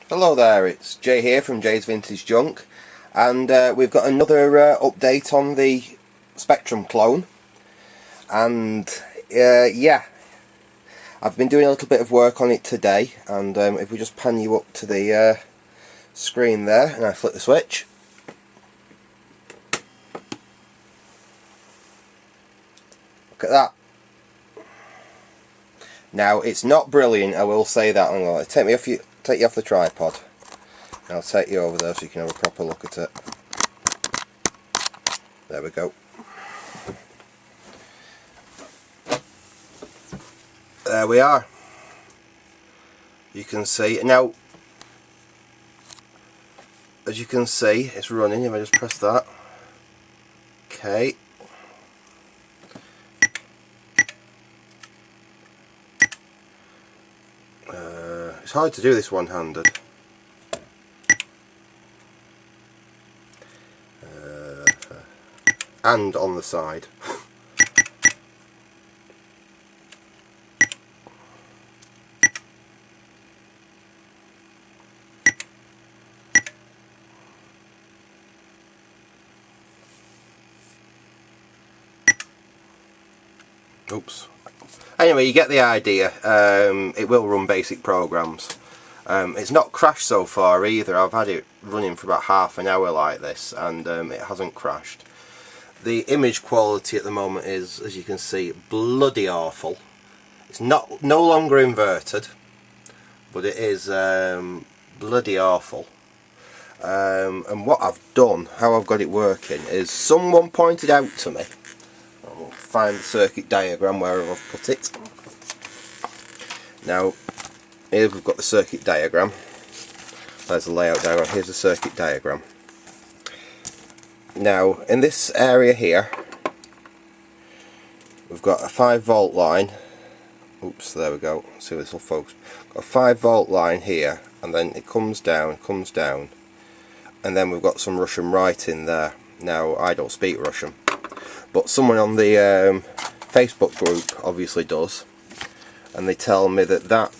Hello there, it's Jay here from Jay's Vintage Junk, and we've got another update on the Spectrum clone. And yeah, I've been doing a little bit of work on it today, and if we just pan you up to the screen there and I flip the switch, look at that. Now it's not brilliant, I will say that. I'm going to take you off the tripod. I'll take you over there so you can have a proper look at it. There we go. There we are. You can see now. As you can see, it's running. If I just press that, okay. It's hard to do this one-handed. And on the side. Oops. Anyway, you get the idea. It will run basic programs. It's not crashed so far either. I've had it running for about half an hour like this, and it hasn't crashed. The image quality at the moment is, as you can see, bloody awful. It's no longer inverted, but it is bloody awful. And what I've done, how I've got it working, is someone pointed out to me. I'll find the circuit diagram where I've put it. Now, here we've got the circuit diagram. There's the layout diagram. Here's the circuit diagram. Now, in this area here, we've got a 5-volt line. Oops, there we go. Let's see this will focus. Got a 5-volt line here, and then it comes down, and then we've got some Russian writing there. Now, I don't speak Russian, but someone on the Facebook group obviously does, and they tell me that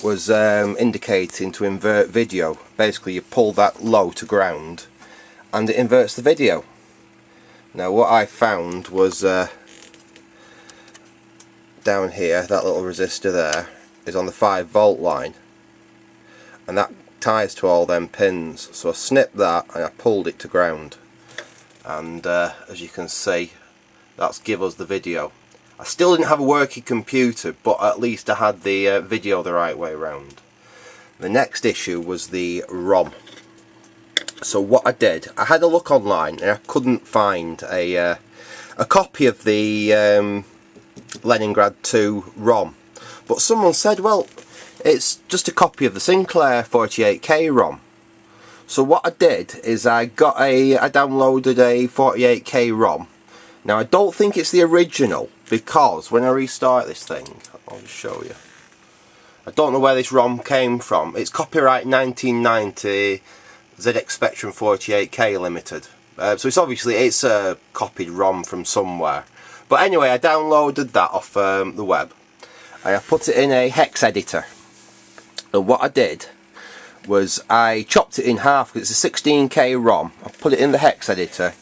was indicating to invert video. Basically, you pull that low to ground and it inverts the video. Now what I found was down here, that little resistor there is on the 5-volt line, and that ties to all them pins. So I snipped that and I pulled it to ground, and as you can see, that's give us the video. I still didn't have a working computer, but at least I had the video the right way around. The next issue was the ROM. So what I did, I had a look online and I couldn't find a copy of the Leningrad 2 ROM. But someone said, well, it's just a copy of the Sinclair 48K ROM. So what I did is I downloaded a 48K ROM. Now I don't think it's the original, because when I restart this thing, I'll just show you. I don't know where this ROM came from. It's copyright 1990 ZX Spectrum 48K Limited. So it's a copied ROM from somewhere. But anyway, I downloaded that off the web, and I put it in a hex editor. And what I did was I chopped it in half, because it's a 16K ROM. I put it in the hex editor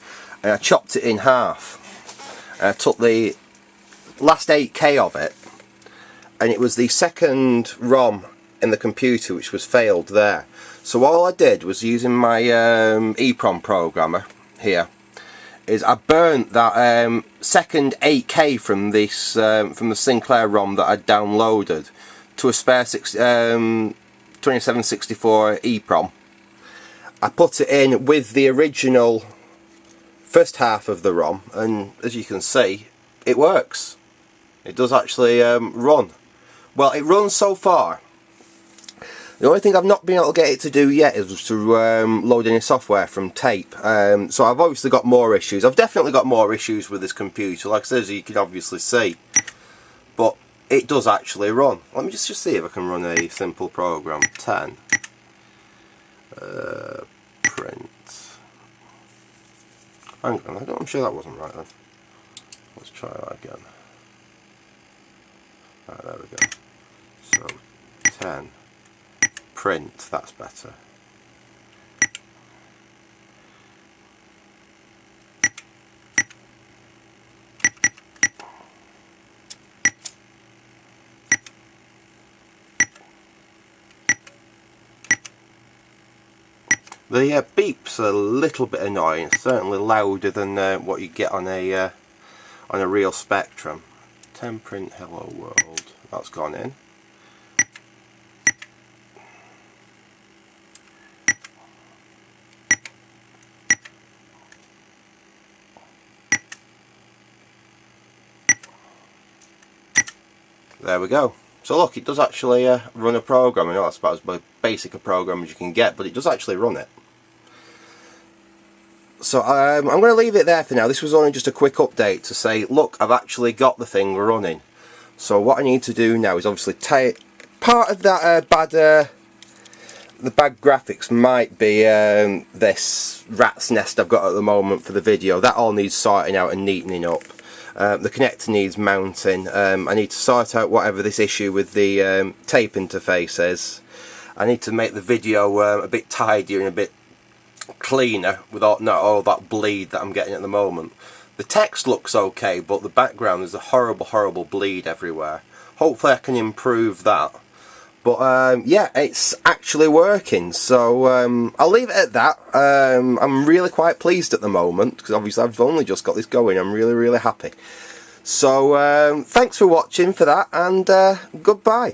and I chopped it in half. And I took the last 8K of it, and it was the second ROM in the computer which was failed there. So all I did was, using my EEPROM programmer here, is I burnt that second 8K from this from the Sinclair ROM that I'd downloaded to a spare 2764 EEPROM. I put it in with the original first half of the ROM, and as you can see, it works. It does actually run. Well, it runs so far. The only thing I've not been able to get it to do yet is to load any software from tape. So I've obviously got more issues. I've definitely got more issues with this computer, like I said, as you can obviously see. But it does actually run. Let me just see if I can run a simple program. 10. Print. Hang on, I'm sure that wasn't right then. Let's try that again. Right, there we go. So 10. print, that's better. The beep's a little bit annoying, certainly louder than what you get on a real Spectrum. Temprint Hello World, that's gone in. There we go. So look, it does actually run a program. I know that's about as basic a program as you can get, but it does actually run it. So I'm going to leave it there for now. This was only just a quick update to say, look, I've actually got the thing running. So what I need to do now is obviously take part of that the bad graphics might be this rat's nest I've got at the moment for the video. That all needs sorting out and neatening up. The connector needs mounting. I need to sort out whatever this issue with the tape interface is. I need to make the video a bit tidier and a bit cleaner without not all that bleed that I'm getting at the moment. The text looks okay, but the background, there's a horrible bleed everywhere. Hopefully I can improve that. But yeah, it's actually working, so I'll leave it at that. I'm really quite pleased at the moment, because obviously I've only just got this going. I'm really happy. So thanks for watching for that, and goodbye.